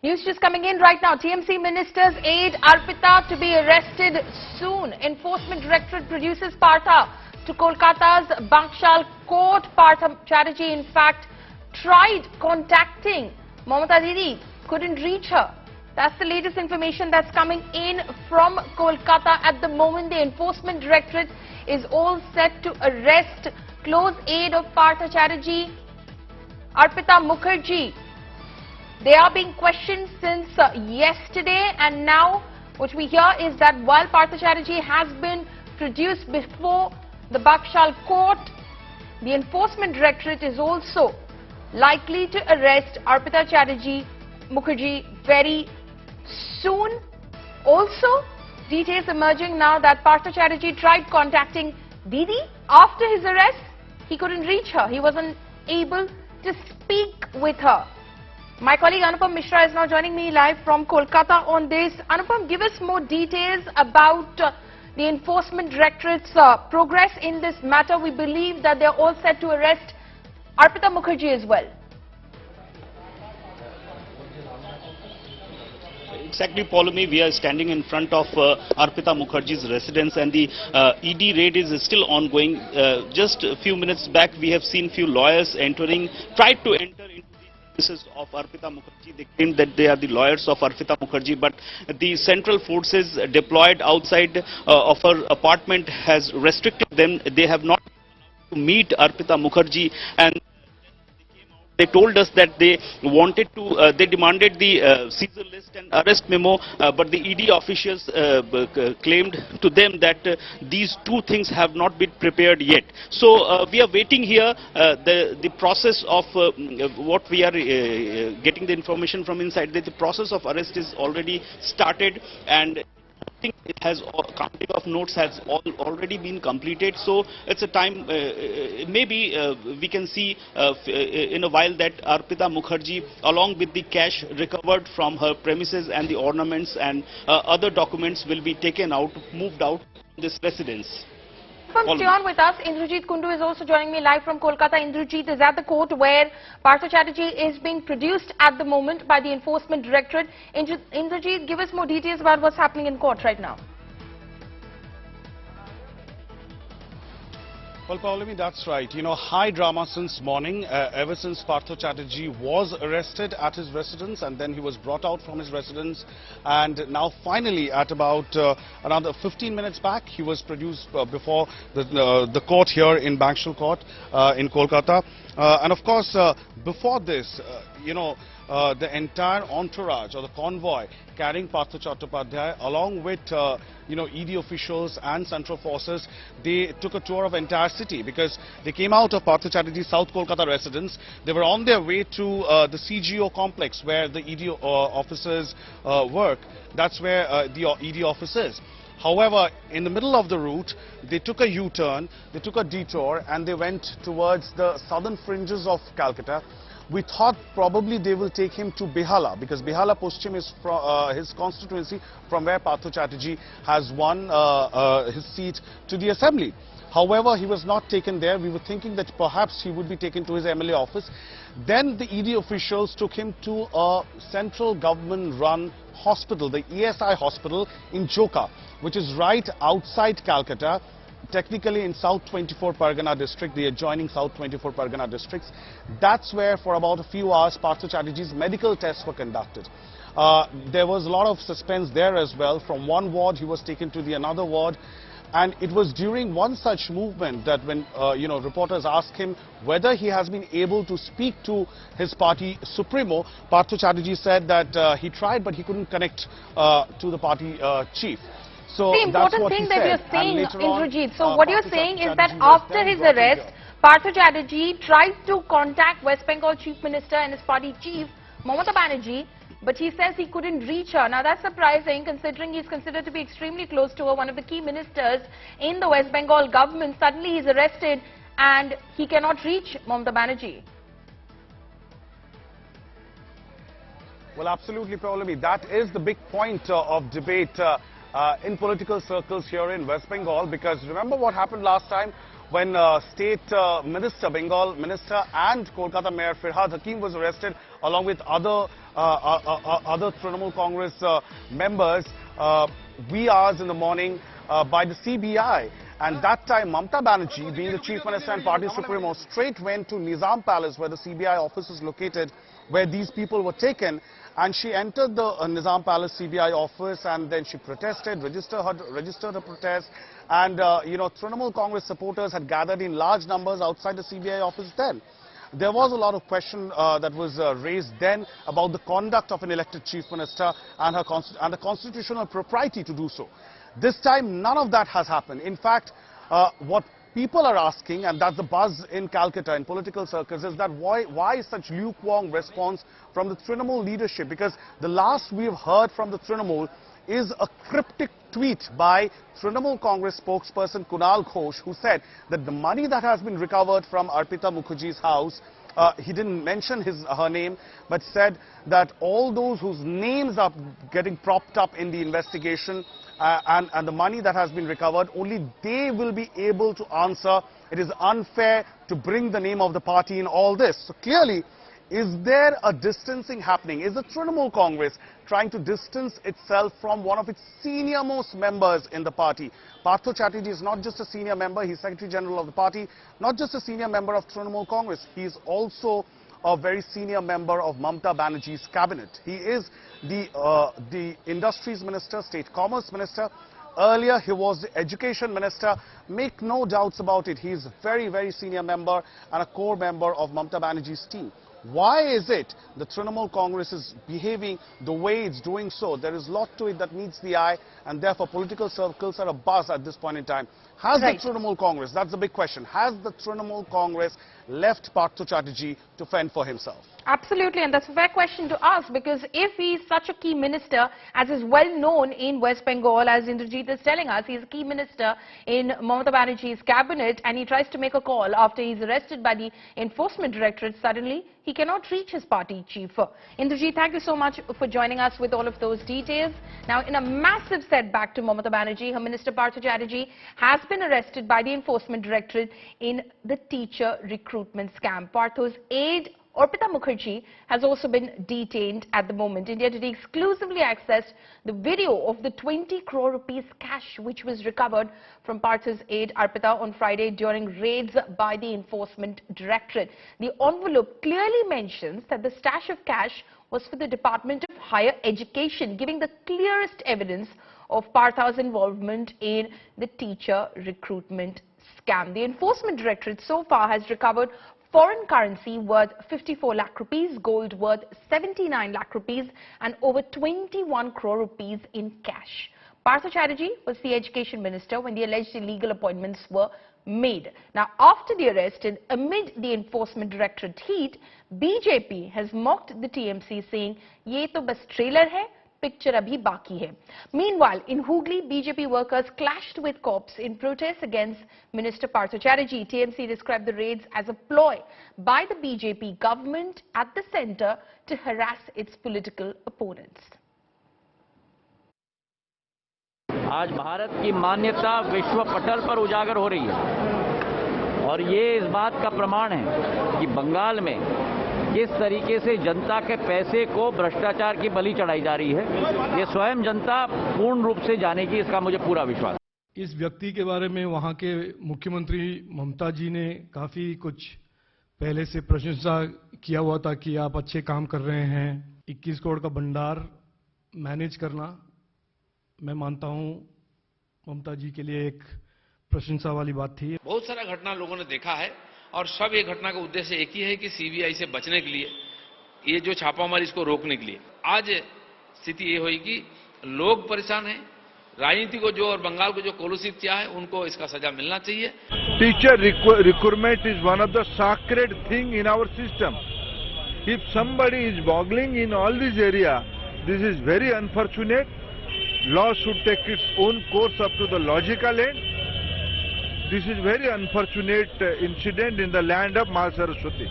News just coming in right now. TMC Minister's aide Arpita to be arrested soon. Enforcement Directorate produces Partha to Kolkata's Bankshall court. Partha Chatterjee, in fact, tried contacting Mamata Didi, couldn't reach her. That's the latest information that's coming in from Kolkata at the moment. The Enforcement Directorate is all set to arrest close aide of Partha Chatterjee, Arpita Mukherjee. They are being questioned since yesterday, and now what we hear is that while Partha Chatterjee has been produced before the Bankshall court, the Enforcement Directorate is also likely to arrest Arpita Chatterjee Mukherjee very soon. Also, details emerging now that Partha Chatterjee tried contacting Didi after his arrest. He couldn't reach her. He wasn't able to speak with her. My colleague Anupam Mishra is now joining me live from Kolkata on this. Anupam, give us more details about the Enforcement Directorate's progress in this matter. We believe that they are all set to arrest Arpita Mukherjee as well. Exactly, Paulami, we are standing in front of Arpita Mukherjee's residence, and the ED raid is still ongoing. Just a few minutes back, we have seen few lawyers tried to enter into the premises of Arpita Mukherjee. They claim that they are the lawyers of Arpita Mukherjee, but the central forces deployed outside of her apartment has restricted them. They have not to meet Arpita Mukherjee, and they told us that they wanted to, they demanded the seizure list and arrest memo, but the ED officials claimed to them that these two things have not been prepared yet. So we are waiting here. The process of what we are getting the information from inside, the process of arrest is already started, and it has counting of notes has already been completed. So it's a time, maybe we can see in a while that Arpita Mukherjee, along with the cash recovered from her premises and the ornaments and other documents, will be taken out, moved out from this residence. Stay on with us. Indrajit Kundu is also joining me live from Kolkata. Indrajit is at the court where Partha Chatterjee is being produced at the moment by the Enforcement Directorate. Indrajit, give us more details about what's happening in court right now. Well, Paulami, that's right. You know, high drama since morning, ever since Partha Chatterjee was arrested at his residence, and then he was brought out from his residence, and now finally at about around 15 minutes back, he was produced before the court here in Bankshall court in Kolkata. And of course, before this, you know, the entire entourage or the convoy carrying Partha Chattopadhyay along with you know, ED officials and central forces, they took a tour of entire city because they came out of Partha Chatterjee's South Kolkata residence. They were on their way to the CGO complex where the ED officers work. That's where the ED office is. However, in the middle of the route, they took a U-turn, they took a detour, and they went towards the southern fringes of Calcutta. We thought probably they will take him to Behala, because Behala Paschim is his constituency from where Partha Chatterjee has won his seat to the assembly. However, he was not taken there. We were thinking that perhaps he would be taken to his MLA office. Then the ED officials took him to a central government-run hospital, the ESI hospital in Joka, which is right outside Calcutta, technically in South 24 Pargana district, the adjoining South 24 Pargana districts. That's where for about a few hours Partha Chatterjee's medical tests were conducted. There was a lot of suspense there as well. From one ward he was taken to the another ward, and it was during one such movement that when you know, reporters asked him whether he has been able to speak to his party supremo, Partha Chatterjee said that he tried but he couldn't connect to the party chief. So the important thing that you're saying, Indrajit, so what you're saying is that after his arrest, Partha Chatterjee tried to contact West Bengal Chief Minister and his party chief, Mamata Banerjee, but he says he couldn't reach her. Now that's surprising considering he's considered to be extremely close to her, one of the key ministers in the West Bengal government. Suddenly he's arrested and he cannot reach Mamata Banerjee. Well, absolutely, Paulami. That is the big point of debate in political circles here in West Bengal, because remember what happened last time when State Minister, Bengal Minister and Kolkata Mayor Firhad Hakim was arrested along with other other Trinamool Congress members wee hours in the morning by the CBI. And that time, Mamata Banerjee, being the Chief Minister and Party Supremo, straight went to Nizam Palace, where the CBI office is located, where these people were taken. And she entered the Nizam Palace CBI office, and then she protested, registered her protest. And, you know, Trinamool Congress supporters had gathered in large numbers outside the CBI office then. There was a lot of question that was raised then about the conduct of an elected Chief Minister and the constitutional propriety to do so. This time, none of that has happened. In fact, what people are asking, and that's the buzz in Calcutta in political circles, is that why such lukewarm response from the Trinamool leadership? Because the last we've heard from the Trinamool is a cryptic tweet by Trinamool Congress spokesperson Kunal Ghosh, who said that the money that has been recovered from Arpita Mukherjee's house, he didn't mention her name, but said that all those whose names are getting propped up in the investigation and the money that has been recovered, only they will be able to answer. It is unfair to bring the name of the party in all this. So clearly, is there a distancing happening? Is the Trinamool Congress trying to distance itself from one of its senior-most members in the party? Partha Chatterjee is not just a senior member, he's Secretary General of the party, not just a senior member of Trinamool Congress, he is also a very senior member of Mamata Banerjee's cabinet. He is the Industries Minister, State Commerce Minister. Earlier, he was the Education Minister. Make no doubts about it, he is a very, very senior member and a core member of Mamata Banerjee's team. Why is it the Trinamool Congress is behaving the way it's doing so? There is a lot to it that meets the eye, and therefore political circles are abuzz at this point in time. Has the Trinamool Congress, that's the big question, has the Trinamool Congress left Partha Chatterjee to fend for himself? Absolutely, and that's a fair question to ask, because if he's such a key minister, as is well known in West Bengal, as Indrajit is telling us, he's a key minister in Mamata Banerjee's cabinet, and he tries to make a call after he's arrested by the Enforcement Directorate. Suddenly, he cannot reach his party chief. Indrajit, thank you so much for joining us with all of those details. Now, in a massive setback to Mamata Banerjee, her Minister Partha Chatterjee has been arrested by the Enforcement Directorate in the teacher recruitment scam. Partha's aide, Arpita Mukherjee, has also been detained at the moment. India Today exclusively accessed the video of the 20 crore rupees cash which was recovered from Partha's aide Arpita on Friday during raids by the Enforcement Directorate. The envelope clearly mentions that the stash of cash was for the Department of Higher Education, giving the clearest evidence of Partha's involvement in the teacher recruitment scam. The Enforcement Directorate so far has recovered foreign currency worth 54 lakh rupees, gold worth 79 lakh rupees and over 21 crore rupees in cash. Partha Chatterjee was the Education Minister when the alleged illegal appointments were made. Now, after the arrest and amid the Enforcement Directorate heat, BJP has mocked the TMC, saying, "Ye to bas trailer hai, picture abhi baki hai." Meanwhile, in Hooghly, BJP workers clashed with cops in protest against Minister Partha Chatterjee. TMC described the raids as a ploy by the BJP government at the centre to harass its political opponents. आज भारत की मान्यता विश्व पटल पर उजागर हो रही है और ये इस बात का प्रमाण है कि बंगाल में किस तरीके से जनता के पैसे को भ्रष्टाचार की बलि चढ़ाई जा रही है, ये स्वयं जनता पूर्ण रूप से जानेगी, इसका मुझे पूरा विश्वास है। इस व्यक्ति के बारे में वहां के मुख्यमंत्री ममता जी ने काफी कुछ पहले से प्रशंसा किया हुआ था कि आप अच्छे काम कर रहे हैं। 21 करोड़ का भंडार मैनेज करना, मैं मानता हूं ममता जी के लिए एक प्रशंसा वाली बात थी। बहुत सारा घटना लोगों ने देखा है और सब ये घटना का उद्देश्य एक ही है कि सीबीआई से बचने के लिए, ये जो छापामारी इसको रोकने के लिए। आज स्थिति ये हुई कि लोग परेशान हैं, राजनीति को जो और बंगाल को जो कलुषित किया है उनको इसका सजा मिलना चाहिए। Teacher recruitment is one of the sacred thing in our system. If somebody is boggling in all this area, this is very unfortunate. Law should take its own course up to the logical end. This is very unfortunate incident in the land of Ma Saraswati.